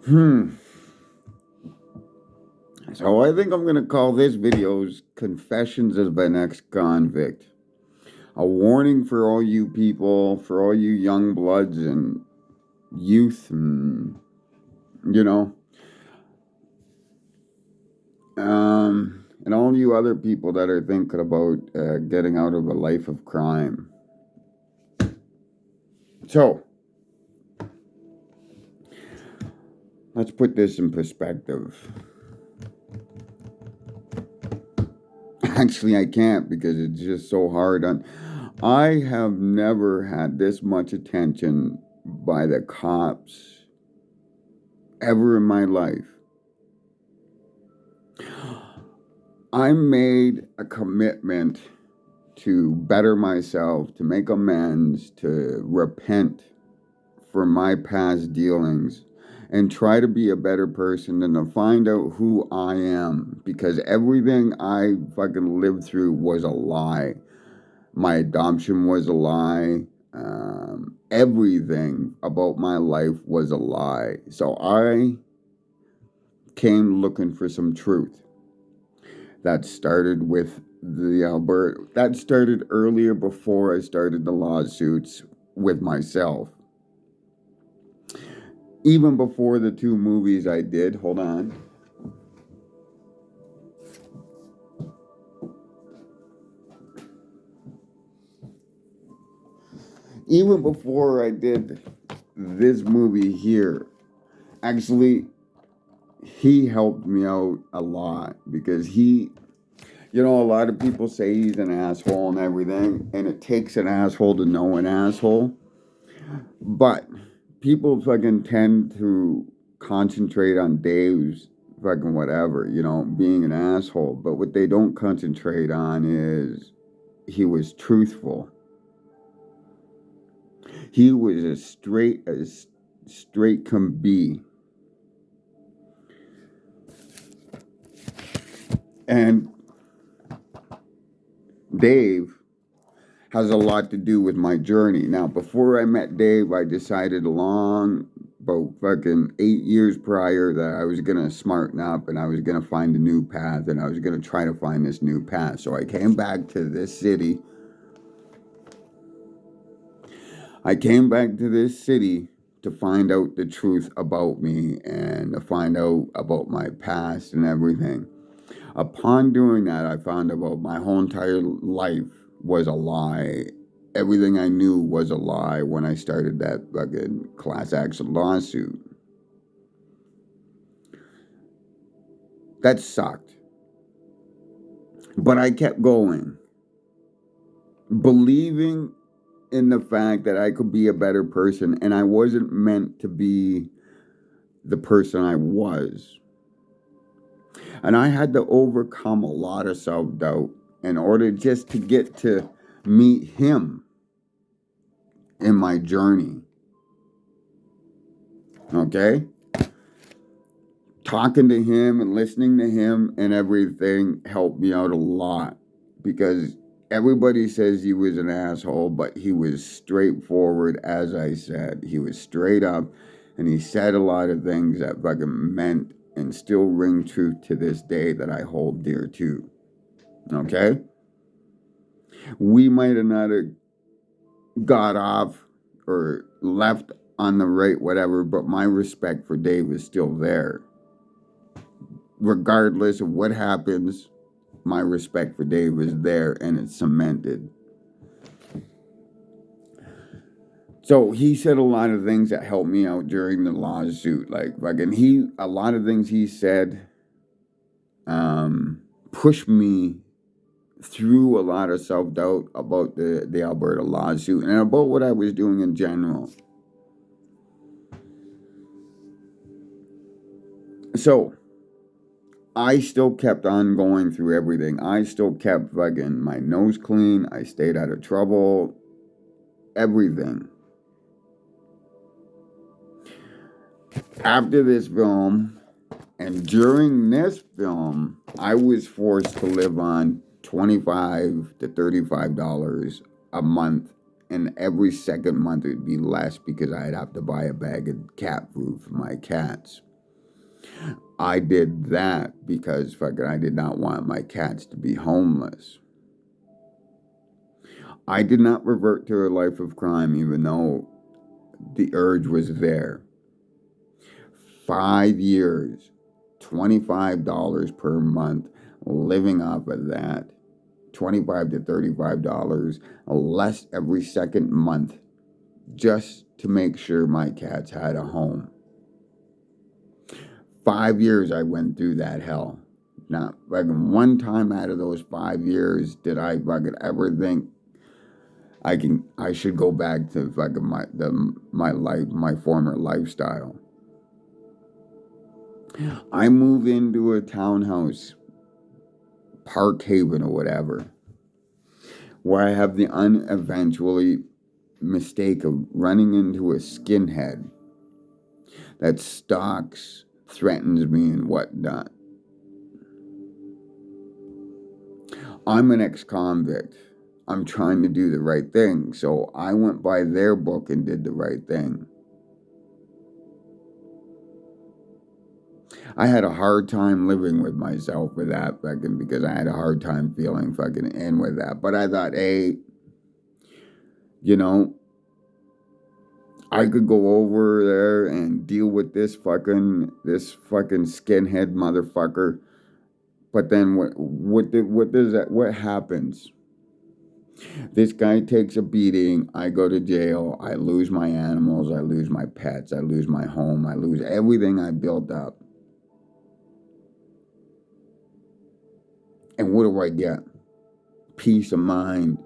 Hmm. So I think I'm going to call this video's Confessions of an Ex-Convict. A warning for all you people, for all you young bloods and youth and, you know, and all you other people that are thinking about getting out of a life of crime. So, let's put this in perspective. Actually, I can't because it's just so hard on. I have never had this much attention by the cops ever in my life. I made a commitment to better myself, to make amends, to repent for my past dealings, and try to be a better person and to find out who I am because everything I fucking lived through was a lie. My adoption was a lie. Everything about my life was a lie. So I came looking for some truth. That started with the Alberta. That started earlier before I started the lawsuits with myself. Even before the two movies I did. Hold on. Even before I did this movie here, actually, he helped me out a lot because a lot of people say he's an asshole and everything, and it takes an asshole to know an asshole. But people fucking tend to concentrate on Dave's fucking whatever, being an asshole. But what they don't concentrate on is he was truthful. He was as straight can be. And Dave has a lot to do with my journey. Now, before I met Dave, I decided about fucking 8 years prior that I was gonna smarten up and I was gonna find a new path and I was gonna try to find this new path. So I came back to this city. To find out the truth about me and to find out about my past and everything. Upon doing that, I found out my whole entire life was a lie. Everything I knew was a lie when I started that fucking class action lawsuit. That sucked. But I kept going, believing in the fact that I could be a better person, and I wasn't meant to be the person I was. And I had to overcome a lot of self-doubt in order just to get to meet him in my journey. Okay? Talking to him and listening to him and everything helped me out a lot because everybody says he was an asshole, but he was straightforward, as I said. He was straight up and he said a lot of things that fucking meant and still ring true to this day that I hold dear to. Okay? We might have not have got off or left on the right whatever, but my respect for Dave is still there. Regardless of what happens, my respect for Dave is there and it's cemented. So he said a lot of things that helped me out during the lawsuit. Like fucking a lot of things he said pushed me through a lot of self-doubt about the Alberta lawsuit and about what I was doing in general. So I still kept on going through everything. I still kept fucking my nose clean. I stayed out of trouble. Everything. After this film, and during this film, I was forced to live on $25 to $35 a month, and every second month it would be less because I'd have to buy a bag of cat food for my cats. I did that because fucking I did not want my cats to be homeless. I did not revert to a life of crime even though the urge was there. 5 years, $25 per month, living off of that. $25 to $35 less every second month just to make sure my cats had a home. 5 years I went through that hell. Not fucking one time out of those 5 years did I fucking ever think I should go back to fucking my former lifestyle. I move into a townhouse, Park Haven or whatever, where I have the uneventually mistake of running into a skinhead that stalks, threatens me and whatnot. I'm an ex-convict. I'm trying to do the right thing, so I went by their book and did the right thing. I had a hard time living with myself with that fucking because I had a hard time feeling fucking in with that. But I thought, hey, you know, I could go over there and deal with this fucking skinhead motherfucker. But then what happens? This guy takes a beating, I go to jail, I lose my animals, I lose my pets, I lose my home, I lose everything I built up. And what do I get? Peace of mind.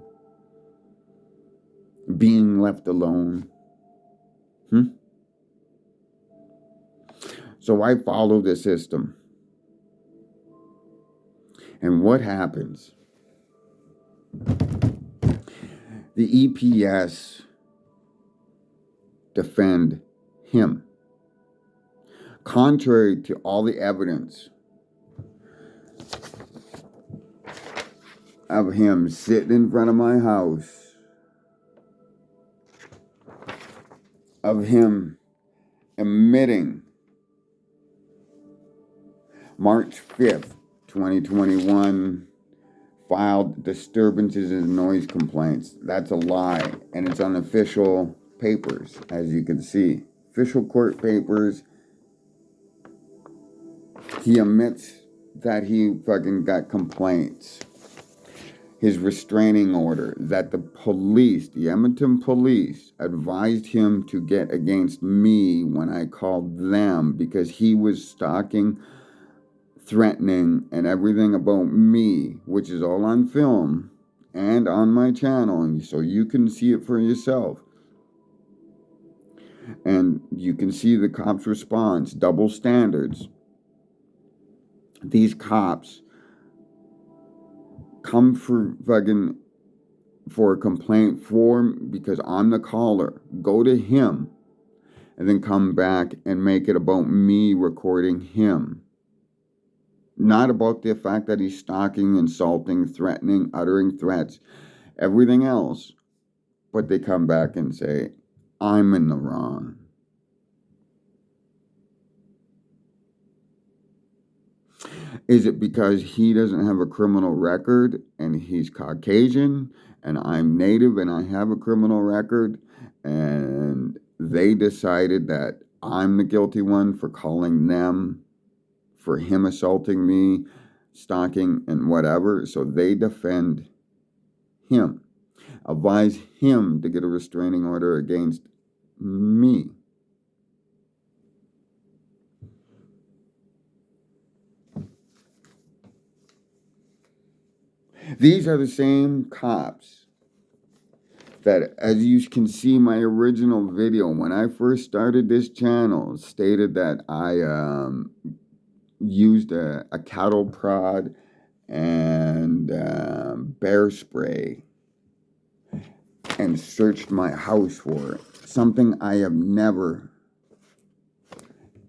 Being left alone. So I follow the system. And what happens? The EPS defend him. Contrary to all the evidence of him sitting in front of my house, of him admitting March 5th, 2021, filed disturbances and noise complaints. That's a lie, and it's on official papers, as you can see. Official court papers. He admits that he fucking got complaints. His restraining order, that the police, the Edmonton police, advised him to get against me when I called them because he was stalking, threatening, and everything about me, which is all on film and on my channel, and so you can see it for yourself. And you can see the cops' response, double standards. These cops come for a complaint form because I'm the caller. Go to him and then come back and make it about me recording him. Not about the fact that he's stalking, insulting, threatening, uttering threats, everything else. But they come back and say, I'm in the wrong. Is it because he doesn't have a criminal record and he's Caucasian and I'm Native and I have a criminal record and they decided that I'm the guilty one for calling them, for him assaulting me, stalking and whatever, so they defend him, advise him to get a restraining order against me. These are the same cops that, as you can see my original video, when I first started this channel, stated that I used a cattle prod and bear spray and searched my house for it. Something I have never,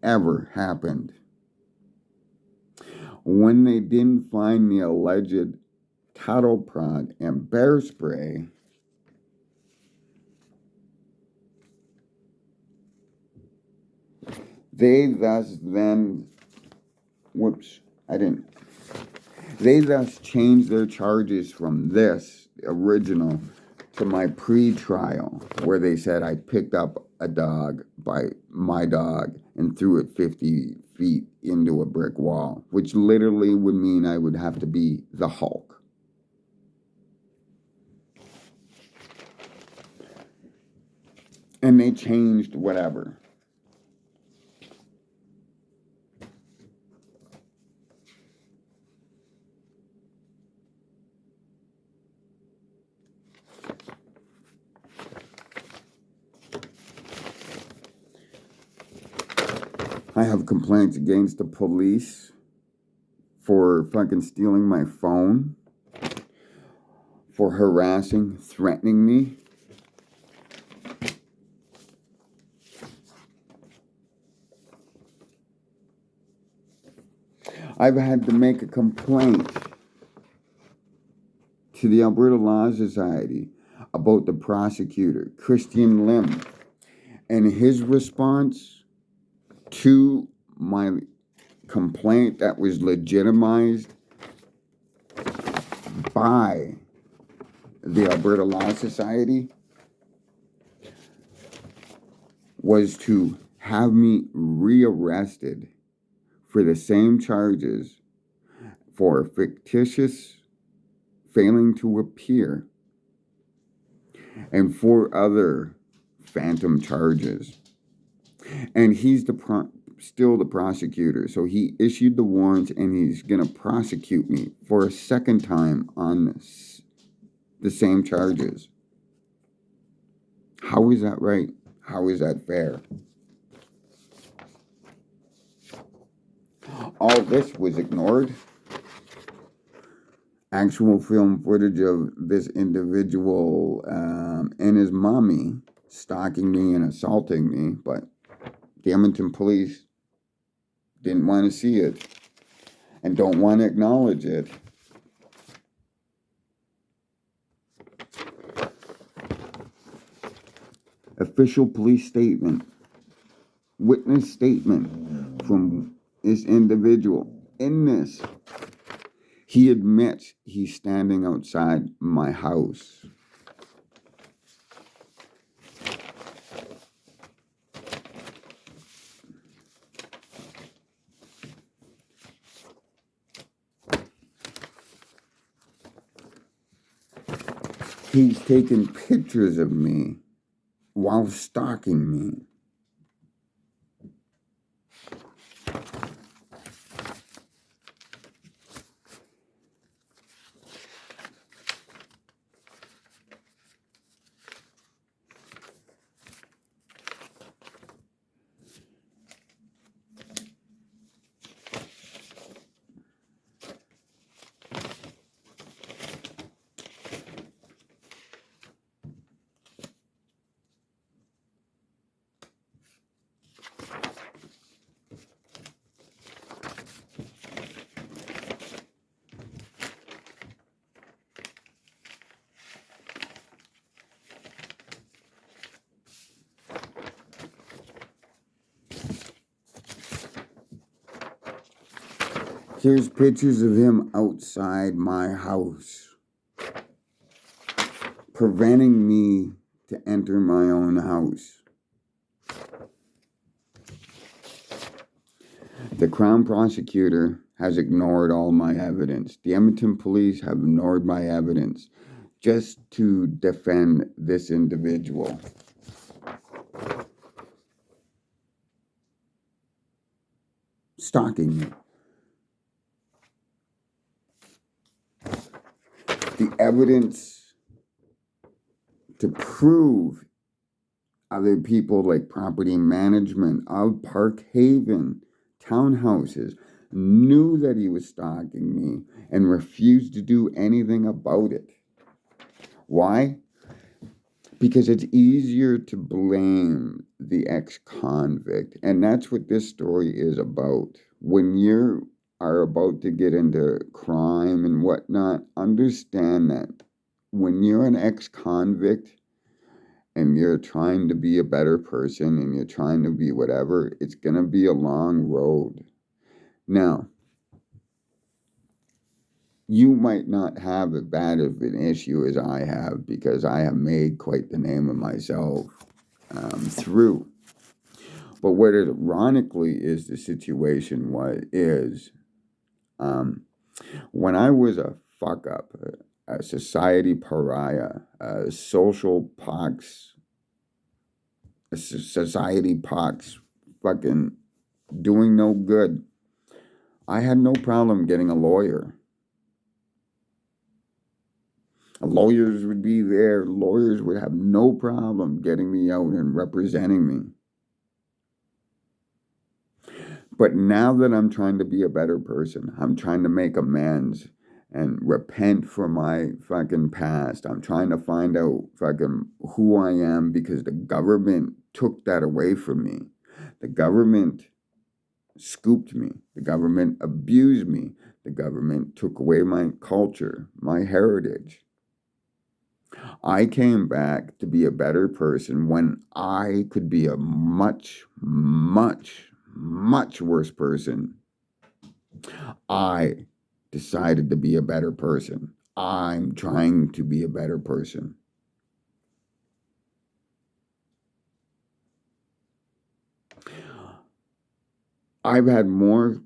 ever happened. When they didn't find the alleged cattle prod and bear spray, they thus then Whoops, I didn't. They thus changed their charges from this original to my pre-trial, where they said I picked up a dog by my dog and threw it 50 feet into a brick wall, which literally would mean I would have to be the Hulk. And they changed whatever. I have complaints against the police for fucking stealing my phone, for harassing, threatening me. I've had to make a complaint to the Alberta Law Society about the prosecutor, Christian Lim, and his response to my complaint that was legitimized by the Alberta Law Society was to have me rearrested for the same charges for fictitious failing to appear and 4 other phantom charges. And he's still the prosecutor, so he issued the warrants and he's going to prosecute me for a second time on the same charges. How is that right? How is that fair? All this was ignored. Actual film footage of this individual and his mommy stalking me and assaulting me, but the Edmonton police didn't want to see it and don't want to acknowledge it. Official police statement, witness statement from this individual. In this, he admits he's standing outside my house. He's taken pictures of me while stalking me. Here's pictures of him outside my house, preventing me to enter my own house. The Crown Prosecutor has ignored all my evidence. The Edmonton Police have ignored my evidence just to defend this individual. Stalking me. The evidence to prove other people like property management of Park Haven townhouses knew that he was stalking me and refused to do anything about it. Why? Because it's easier to blame the ex-convict. And that's what this story is about. When you are about to get into crime and whatnot, understand that when you're an ex-convict and you're trying to be a better person and you're trying to be whatever, it's going to be a long road. Now, You might not have as bad of an issue as I have because I have made quite the name of myself through. But what ironically is the situation is um, when I was a fuck up, a society pariah, a social pox, a society pox, fucking doing no good, I had no problem getting a lawyer. Lawyers would be there. Lawyers would have no problem getting me out and representing me. But now that I'm trying to be a better person, I'm trying to make amends and repent for my fucking past. I'm trying to find out fucking who I am because the government took that away from me. The government scooped me. The government abused me. The government took away my culture, my heritage. I came back to be a better person when I could be a much, much, much worse person. I decided to be a better person. I'm trying to be a better person. I've had more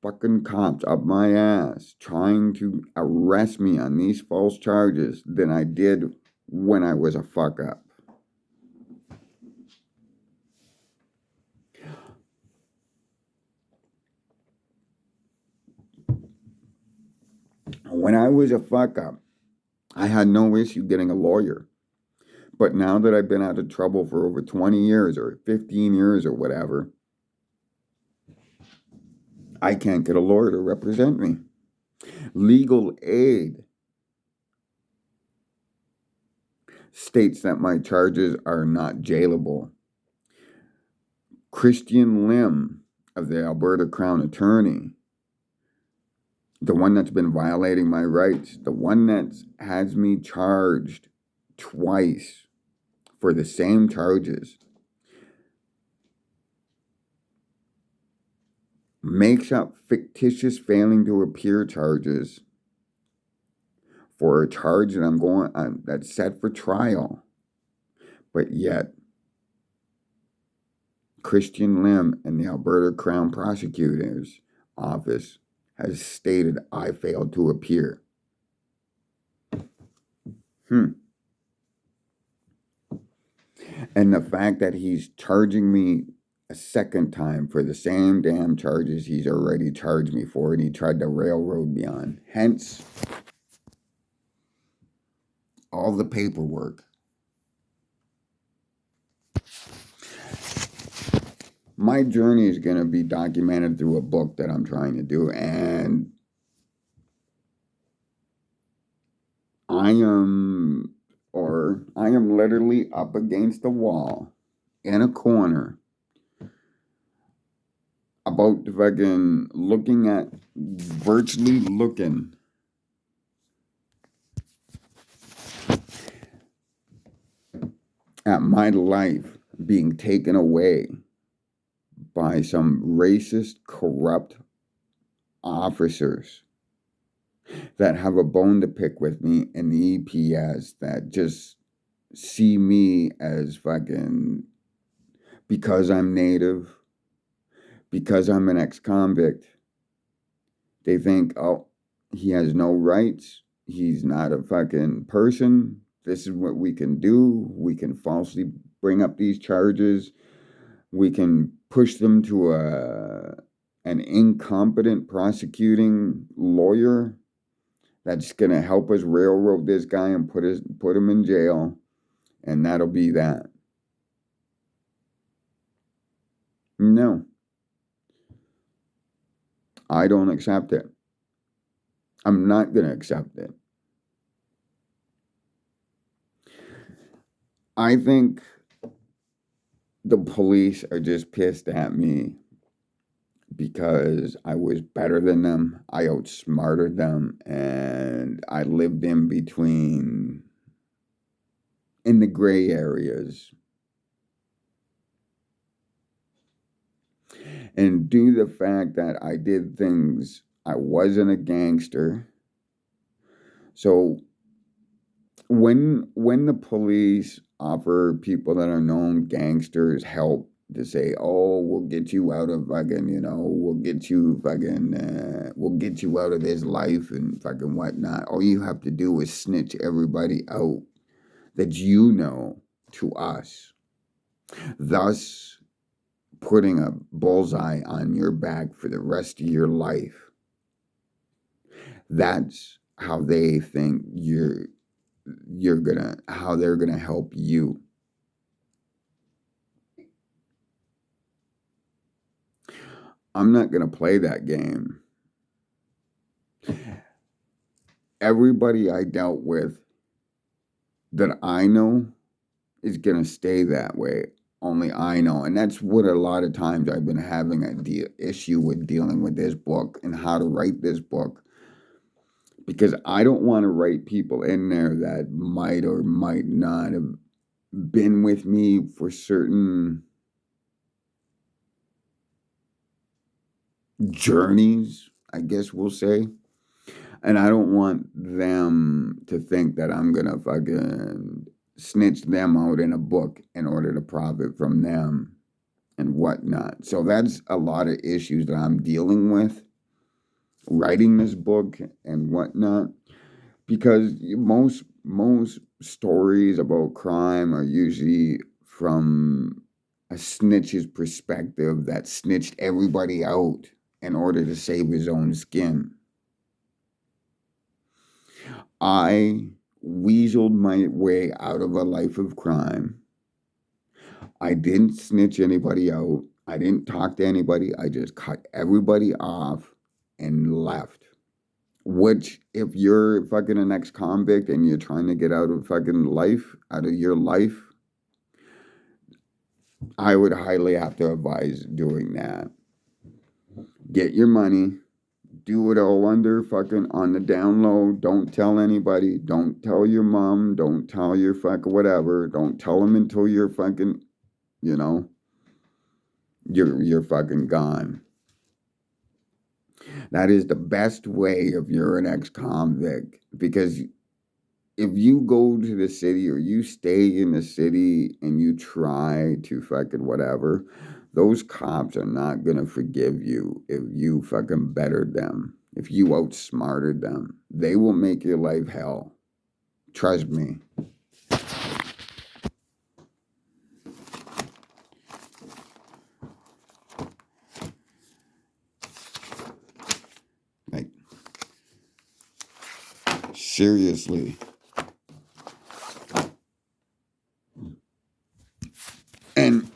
fucking cops up my ass trying to arrest me on these false charges than I did when I was a fuck up. When I was a fuck up, I had no issue getting a lawyer. But now that I've been out of trouble for over 20 years or 15 years or whatever, I can't get a lawyer to represent me. Legal aid states that my charges are not jailable. Christian Lim of the Alberta Crown Attorney, the one that's been violating my rights, the one that has me charged twice for the same charges, makes up fictitious failing to appear charges for a charge that that's set for trial. But yet, Christian Lim and the Alberta Crown Prosecutor's Office has stated I failed to appear. And the fact that he's charging me a second time for the same damn charges he's already charged me for, and he tried to railroad me on. Hence, all the paperwork. My journey is going to be documented through a book that I'm trying to do, and I am literally up against the wall in a corner about fucking virtually looking at my life being taken away by some racist, corrupt officers that have a bone to pick with me in the EPS that just see me as fucking, because I'm native, because I'm an ex-convict, they think, oh, he has no rights. He's not a fucking person. This is what we can do. We can falsely bring up these charges. We can push them to an incompetent prosecuting lawyer that's going to help us railroad this guy and put him in jail, and that'll be that. No. I don't accept it. I'm not going to accept it. I think the police are just pissed at me because I was better than them. I outsmarted them, and I lived in the gray areas. And due to the fact that I did things, I wasn't a gangster. So when the police offer people that are known gangsters help to say, oh, we'll get you out of fucking, we'll get you out of this life and fucking whatnot. All you have to do is snitch everybody out that you know to us, thus putting a bullseye on your back for the rest of your life. That's how they think how they're gonna help you. I'm not gonna play that game. Everybody I dealt with that I know is gonna stay that way. Only I know, and that's what a lot of times I've been having issue with dealing with this book and how to write this book, because I don't want to write people in there that might or might not have been with me for certain journeys, I guess we'll say. And I don't want them to think that I'm gonna fucking snitch them out in a book in order to profit from them and whatnot. So that's a lot of issues that I'm dealing with writing this book and whatnot. Because most stories about crime are usually from a snitch's perspective that snitched everybody out in order to save his own skin. I weaseled my way out of a life of crime. I didn't snitch anybody out. I didn't talk to anybody. I just cut everybody off and left. Which, if you're fucking an ex-convict and you're trying to get out of fucking life, out of your life, I would highly have to advise doing that. Get your money, do it all under fucking on the down low. Don't tell anybody. Don't tell your mom. Don't tell your fucking whatever. Don't tell them until you're fucking, you know, you're fucking gone. That is the best way if you're an ex-convict, because if you go to the city or you stay in the city and you try to fucking whatever, those cops are not gonna forgive you if you fucking bettered them, if you outsmarted them. They will make your life hell. Trust me. Like, seriously. And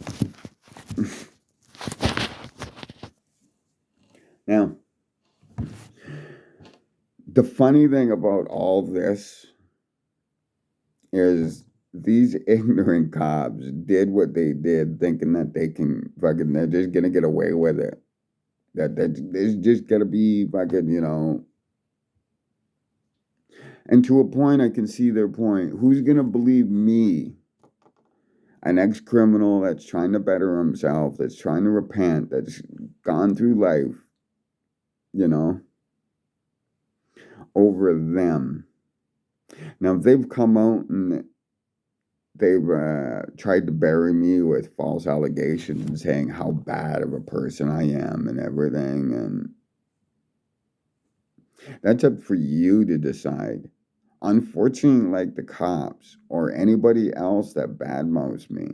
now, the funny thing about all this is these ignorant cops did what they did thinking that they can fucking, they're just gonna get away with it. That there's just gonna be fucking, and to a point I can see their point. Who's gonna believe me? An ex-criminal that's trying to better himself, that's trying to repent, that's gone through life, you know, over them. Now, if they've come out and they've tried to bury me with false allegations and saying how bad of a person I am and everything, and that's up for you to decide. Unfortunately, like the cops or anybody else that badmouths me,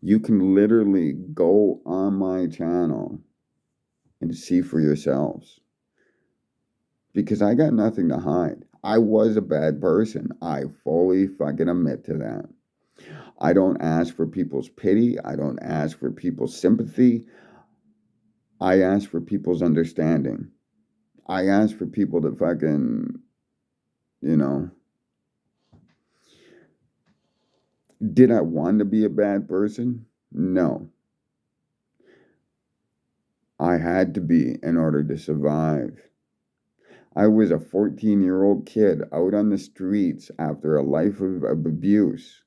you can literally go on my channel and see for yourselves. Because I got nothing to hide. I was a bad person. I fully fucking admit to that. I don't ask for people's pity. I don't ask for people's sympathy. I ask for people's understanding. I ask for people to fucking, you know, did I want to be a bad person? No. I had to be in order to survive. I was a 14-year-old kid out on the streets after a life of abuse.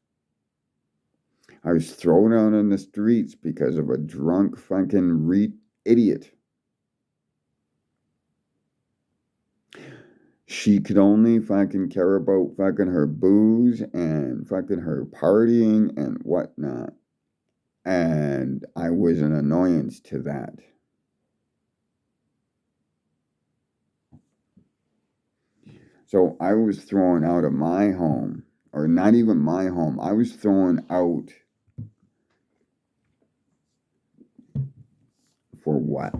I was thrown out on the streets because of a drunk fucking idiot. She could only fucking care about fucking her booze and fucking her partying and whatnot. And I was an annoyance to that. So I was thrown out of my home, or not even my home. I was thrown out for what?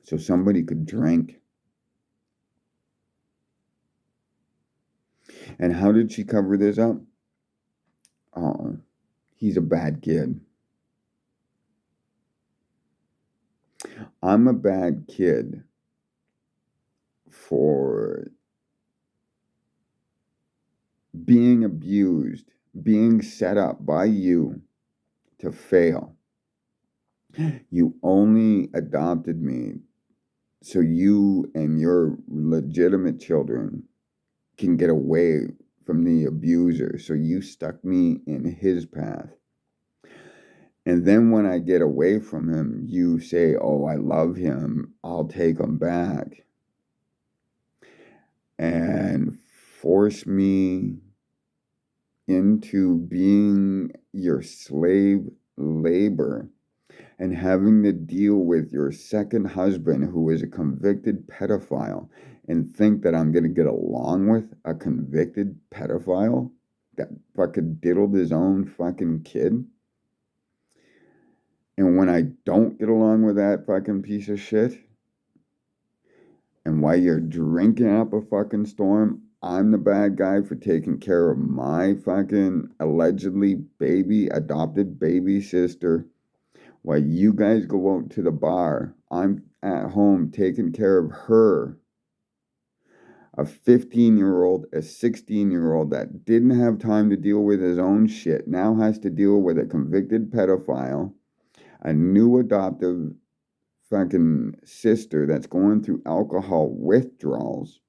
So somebody could drink. And how did she cover this up? Oh, he's a bad kid. I'm a bad kid for being abused, being set up by you to fail. You only adopted me so you and your legitimate children can get away from the abuser. So you stuck me in his path. And then when I get away from him, you say, oh, I love him. I'll take him back. And force me into being your slave labor and having to deal with your second husband who is a convicted pedophile and think that I'm going to get along with a convicted pedophile that fucking diddled his own fucking kid. And when I don't get along with that fucking piece of shit, and while you're drinking up a fucking storm, I'm the bad guy for taking care of my fucking allegedly adopted baby sister. While you guys go out to the bar, I'm at home taking care of her. A 15-year-old, a 16-year-old that didn't have time to deal with his own shit now has to deal with a convicted pedophile, a new adoptive fucking sister that's going through alcohol withdrawals.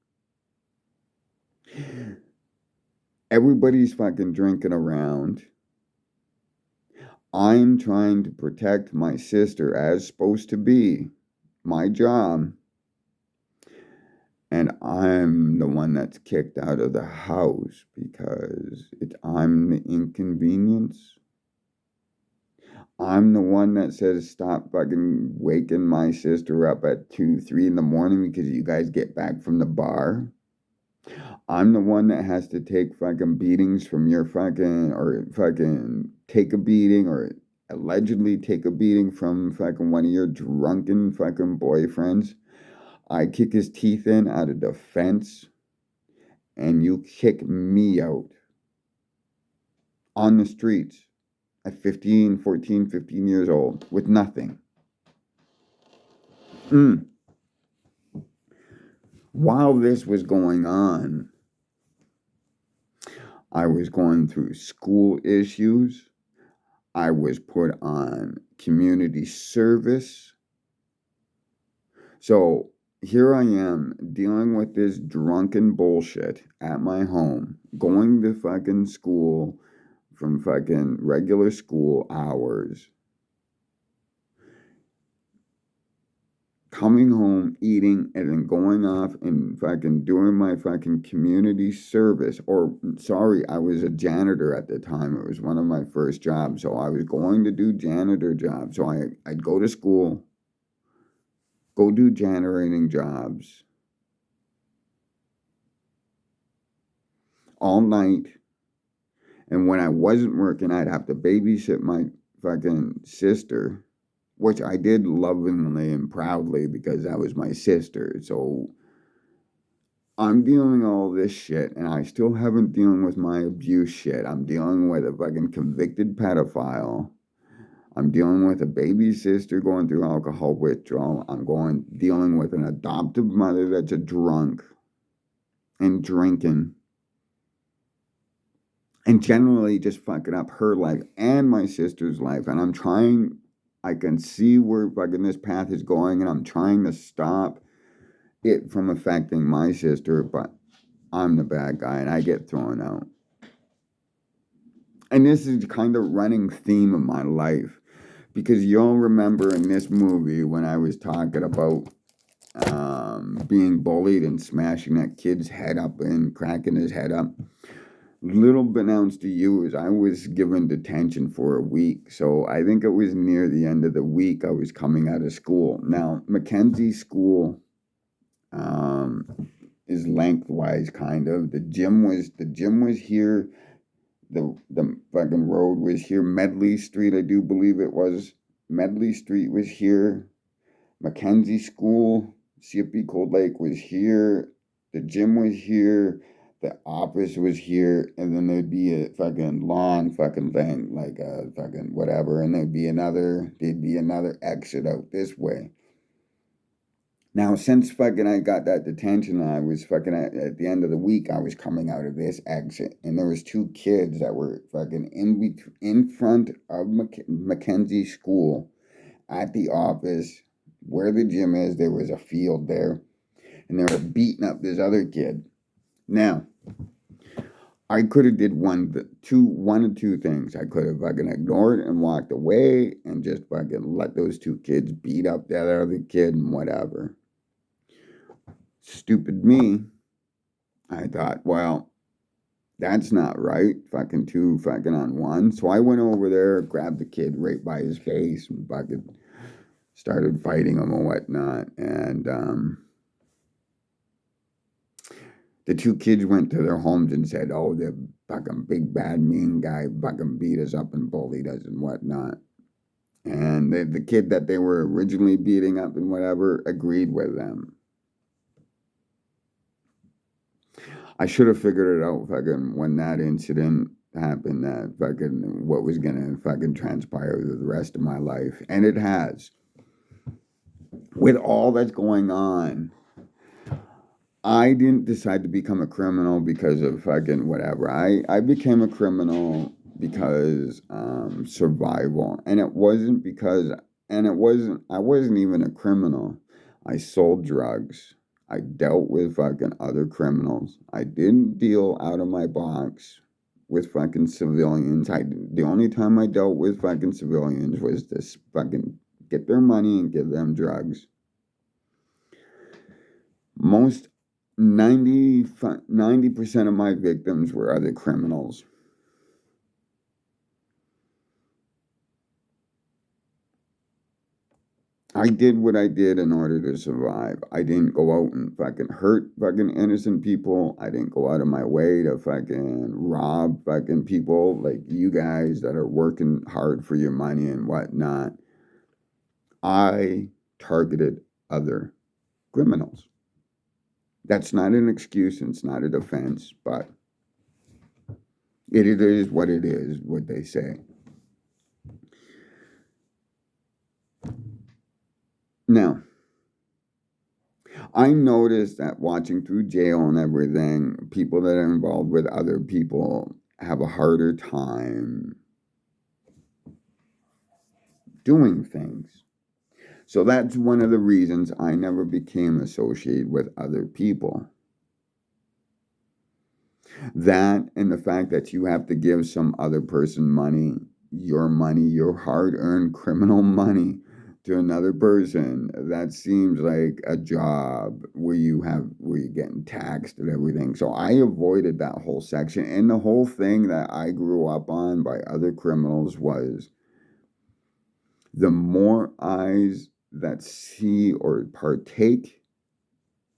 Everybody's fucking drinking around. I'm trying to protect my sister as supposed to be my job. And I'm the one that's kicked out of the house because I'm the inconvenience. I'm the one that says stop fucking waking my sister up at 2, 3 in the morning because you guys get back from the bar. I'm the one that has to take fucking beatings from your or fucking take a beating or allegedly take a beating from fucking one of your drunken fucking boyfriends. I kick his teeth in out of defense, and you kick me out on the streets at 15, 14, 15 years old with nothing. While this was going on, I was going through school issues. I was put on community service. So here I am dealing with this drunken bullshit at my home, going to fucking school from fucking regular school hours, coming home, eating, and then going off and fucking doing my fucking community service. Or, sorry, I was a janitor at the time. It was one of my first jobs. So I was going to do janitor jobs. So I'd go to school, go do janitoring jobs all night. And when I wasn't working, I'd have to babysit my fucking sister, which I did lovingly and proudly because that was my sister. So I'm dealing all this shit, and I still haven't dealing with my abuse shit. I'm dealing with a fucking convicted pedophile. I'm dealing with a baby sister going through alcohol withdrawal. Dealing with an adoptive mother that's a drunk and drinking. And generally just fucking up her life and my sister's life. And I can see where fucking this path is going, and I'm trying to stop it from affecting my sister, but I'm the bad guy and I get thrown out. And this is kind of running theme of my life, because you'll remember in this movie when I was talking about being bullied and smashing that kid's head up and cracking his head up. Little beknownst to you is I was given detention for a week. So I think it was near the end of the week I was coming out of school. Now, Mackenzie School is lengthwise kind of. The gym was here. The fucking road was here. Medley Street, I do believe it was. Medley Street was here. Mackenzie School, CFB Cold Lake was here. The gym was here. The office was here. And then there'd be a fucking long fucking thing, like a fucking whatever. And there'd be another exit out this way. Now, since fucking I got that detention, I was fucking at the end of the week, I was coming out of this exit, and there was two kids that were fucking in front of Mackenzie School at the office where the gym is. There was a field there, and they were beating up this other kid. Now, I could have did one of two things. I could have fucking ignored and walked away and just fucking let those two kids beat up that other kid and whatever. Stupid me. I thought, well, that's not right. Fucking two fucking on one. So I went over there, grabbed the kid right by his face, and fucking started fighting him and whatnot. And the two kids went to their homes and said, oh, the fucking big bad mean guy fucking beat us up and bullied us and whatnot. And the kid that they were originally beating up and whatever agreed with them. I should have figured it out fucking when that incident happened, that fucking what was gonna fucking transpire the rest of my life. And it has. With all that's going on, I didn't decide to become a criminal because of fucking whatever. I became a criminal because survival. And I wasn't even a criminal. I sold drugs. I dealt with fucking other criminals. I didn't deal out of my box with fucking civilians. The only time I dealt with fucking civilians was to fucking get their money and give them drugs. Most 90% of my victims were other criminals. I did what I did in order to survive. I didn't go out and fucking hurt fucking innocent people. I didn't go out of my way to fucking rob fucking people like you guys that are working hard for your money and whatnot. I targeted other criminals. That's not an excuse and it's not a defense, but it is what it is, what they say. Now, I noticed that watching through jail and everything, people that are involved with other people have a harder time doing things. So that's one of the reasons I never became associated with other people. That and the fact that you have to give some other person money, your hard-earned criminal money, to another person, that seems like a job where you're getting taxed and everything. So I avoided that whole section. And the whole thing that I grew up on by other criminals was the more eyes that see or partake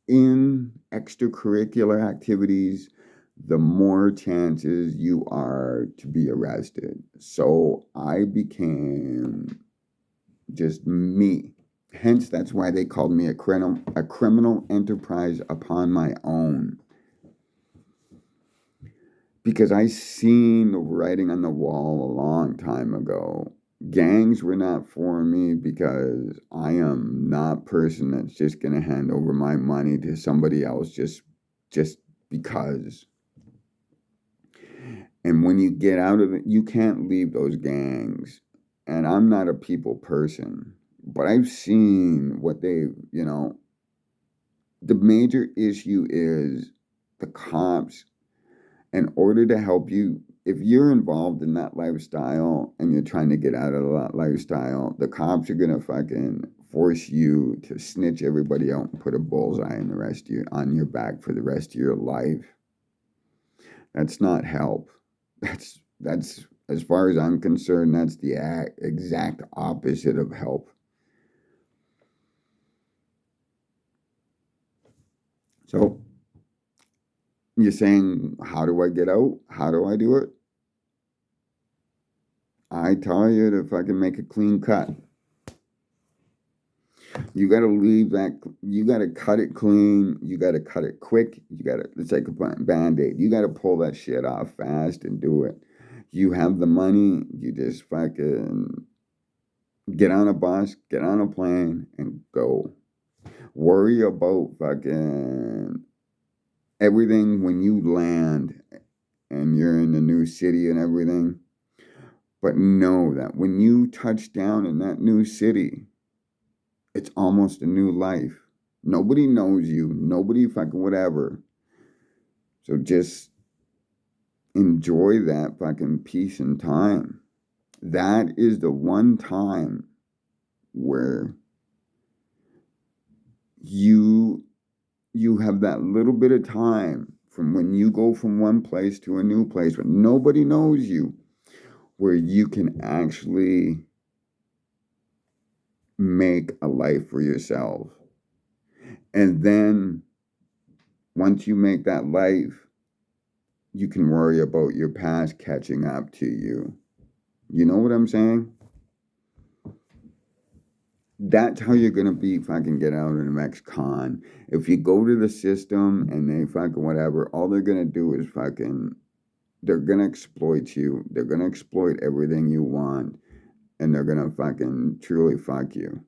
in extracurricular activities, the more chances you are to be arrested. So I became just me. Hence, that's why they called me a criminal enterprise upon my own. Because I seen the writing on the wall a long time ago. Gangs were not for me because I am not a person that's just going to hand over my money to somebody else just because. And when you get out of it, you can't leave those gangs. And I'm not a people person, but I've seen what the major issue is the cops, in order to help you, if you're involved in that lifestyle and you're trying to get out of that lifestyle, the cops are going to fucking force you to snitch everybody out and put a bullseye on your back for the rest of your life. That's not help. That's as far as I'm concerned, that's the exact opposite of help. So you're saying, how do I get out? How do I do it? I tell you to fucking make a clean cut. You got to leave that. You got to cut it clean. You got to cut it quick. It's like a Band-Aid. You got to pull that shit off fast and do it. You have the money. You just fucking get on a bus, get on a plane, and go. Worry about fucking everything when you land and you're in the new city and everything. But know that when you touch down in that new city, it's almost a new life. Nobody knows you. Nobody fucking whatever. So just enjoy that fucking peace and time. That is the one time where you have that little bit of time from when you go from one place to a new place where nobody knows you, where you can actually make a life for yourself. And then once you make that life, you can worry about your past catching up to you. You know what I'm saying? That's how you're going to be fucking get out of an ex-con. If you go to the system and they fucking whatever, all they're going to do is they're going to exploit you. They're going to exploit everything you want. And they're going to fucking truly fuck you.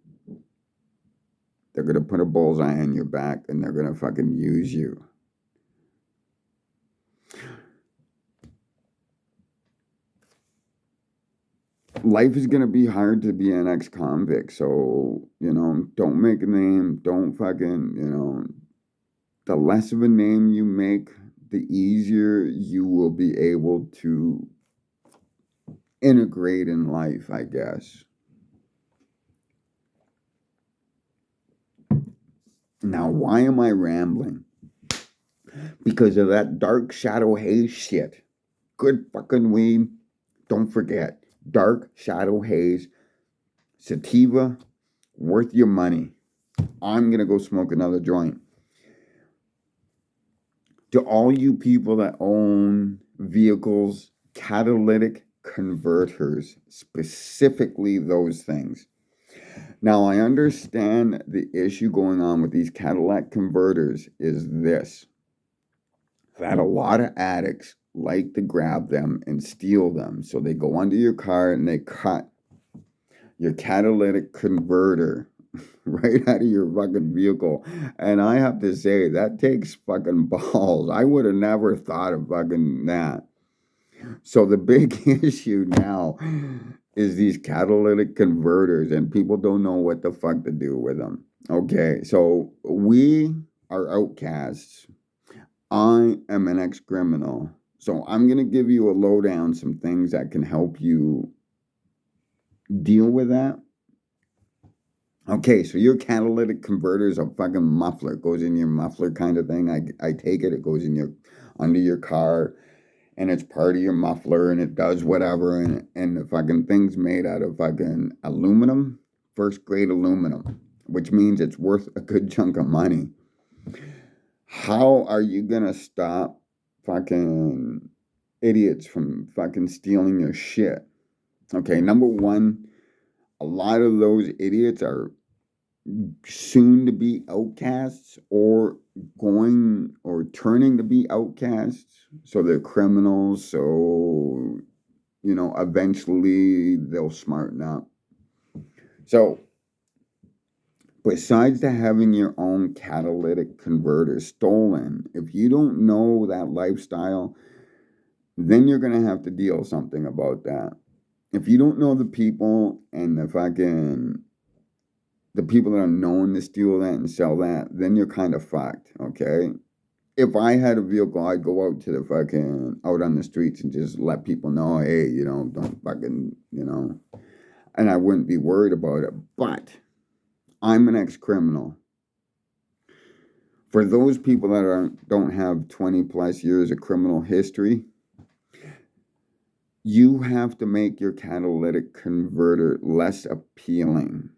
They're going to put a bullseye on your back and they're going to fucking use you. Life is going to be hard to be an ex-convict. So, don't make a name. Don't fucking, the less of a name you make, the easier you will be able to integrate in life, I guess. Now, why am I rambling? Because of that dark shadow haze shit. Good fucking weed. Don't forget. Dark shadow haze. Sativa. Worth your money. I'm going to go smoke another joint. To all you people that own vehicles, catalytic converters, specifically those things. Now, I understand the issue going on with these catalytic converters is this. That a lot of addicts like to grab them and steal them. So they go under your car and they cut your catalytic converter right out of your fucking vehicle. And I have to say, that takes fucking balls. I would have never thought of fucking that. So the big issue now is these catalytic converters, and people don't know what the fuck to do with them. Okay, so we are outcasts. I am an ex-criminal. So I'm going to give you a lowdown, some things that can help you deal with that. Okay, so your catalytic converter is a fucking muffler. It goes in your muffler kind of thing. I take it. It goes in under your car, and it's part of your muffler, and it does whatever. And the fucking thing's made out of fucking aluminum, first grade aluminum, which means it's worth a good chunk of money. How are you gonna stop fucking idiots from fucking stealing your shit? Okay, number one, a lot of those idiots are soon to be outcasts or going or turning to be outcasts. So they're criminals. So, eventually they'll smarten up. So, besides to having your own catalytic converter stolen, if you don't know that lifestyle, then you're going to have to deal something about that. If you don't know the people and the people that are known to steal that and sell that, then you're kind of fucked, okay? If I had a vehicle, I'd go out to out on the streets and just let people know, hey, don't fucking, and I wouldn't be worried about it. But I'm an ex-criminal. For those people that don't have 20 plus years of criminal history, you have to make your catalytic converter less appealing.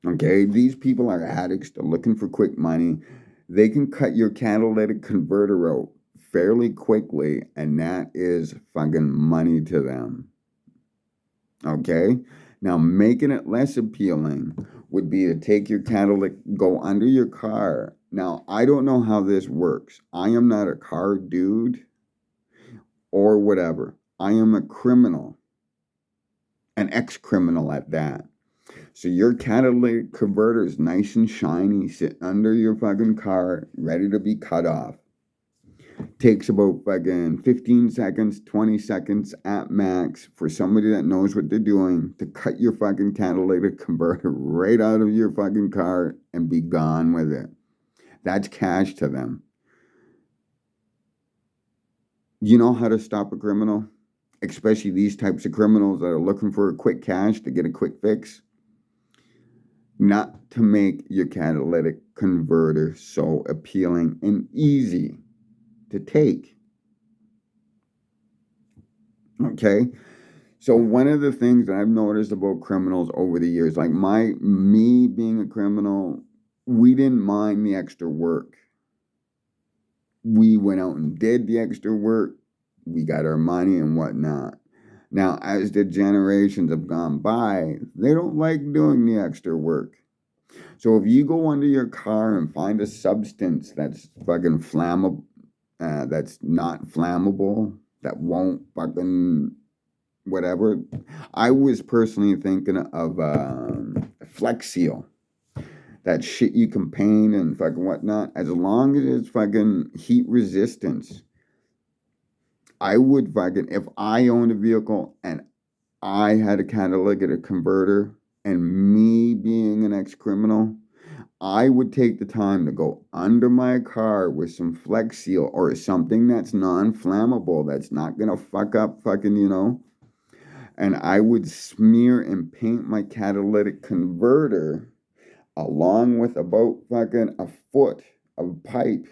Okay, these people are addicts. They're looking for quick money. They can cut your catalytic converter out fairly quickly, and that is fucking money to them. Okay, now making it less appealing would be to take your catalytic, go under your car. Now, I don't know how this works. I am not a car dude or whatever. I am a criminal, an ex-criminal at that. So your catalytic converter is nice and shiny, sitting under your fucking car, ready to be cut off. Takes about fucking 15 seconds, 20 seconds at max for somebody that knows what they're doing to cut your fucking catalytic converter right out of your fucking car and be gone with it. That's cash to them. You know how to stop a criminal? Especially these types of criminals that are looking for a quick cash to get a quick fix? Not to make your catalytic converter so appealing and easy to take. Okay? So one of the things that I've noticed about criminals over the years, like me being a criminal, we didn't mind the extra work. We went out and did the extra work. We got our money and whatnot. Now, as the generations have gone by, they don't like doing the extra work. So if you go under your car and find a substance that's fucking flammable, that's not flammable, that won't fucking whatever. I was personally thinking of Flex Seal. That shit you can paint and fucking whatnot. As long as it's fucking heat resistance. I would fucking, if I owned a vehicle and I had a catalytic converter and me being an ex-criminal, I would take the time to go under my car with some Flex Seal or something that's non-flammable, that's not gonna fuck up fucking, and I would smear and paint my catalytic converter along with about fucking a foot of pipe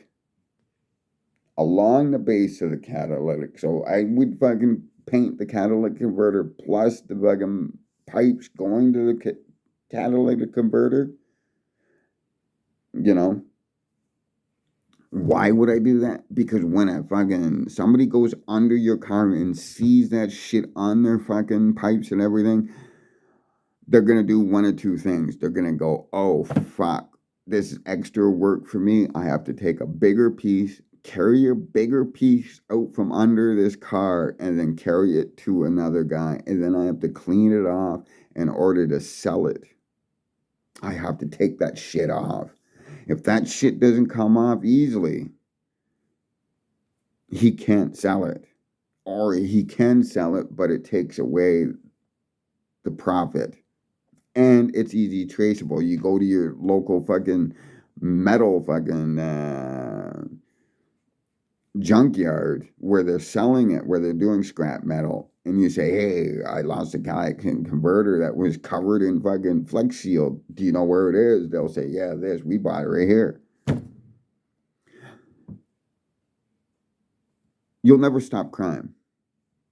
along the base of the catalytic. So I would fucking paint the catalytic converter plus the fucking pipes going to the catalytic converter. Why would I do that? Because when somebody goes under your car and sees that shit on their fucking pipes and everything, they're going to do one of two things. They're going to go, oh, fuck, this is extra work for me. I have to take a bigger piece, carry a bigger piece out from under this car, and then carry it to another guy. And then I have to clean it off in order to sell it. I have to take that shit off. If that shit doesn't come off easily, he can't sell it. Or he can sell it, but it takes away the profit. And it's easy traceable. You go to your local fucking metal fucking junkyard where they're selling it, where they're doing scrap metal, and you say, hey, I lost a converter that was covered in fucking Flex Seal. Do you know where it is? They'll say, yeah, we bought it right here. You'll never stop crime,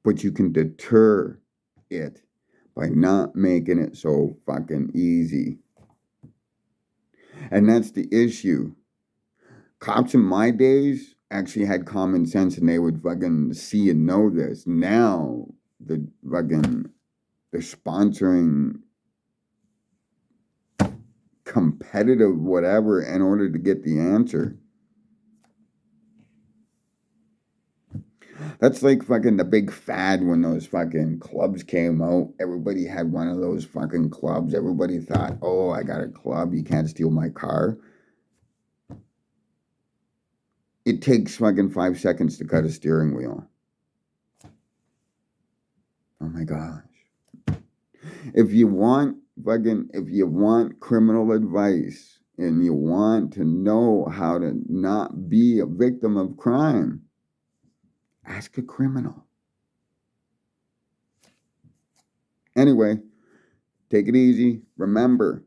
but you can deter it by not making it so fucking easy. And that's the issue. Cops in my days actually had common sense and they would fucking see and know this. Now they're sponsoring competitive whatever in order to get the answer. That's like fucking the big fad when those fucking clubs came out. Everybody had one of those fucking clubs. Everybody thought, oh, I got a club. You can't steal my car. It takes fucking 5 seconds to cut a steering wheel. Oh my gosh. If you want criminal advice and you want to know how to not be a victim of crime, ask a criminal. Anyway, take it easy. Remember,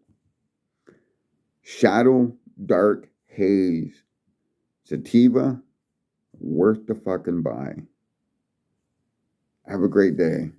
Shadow Dark Haze Sativa, worth the fucking buy. Have a great day.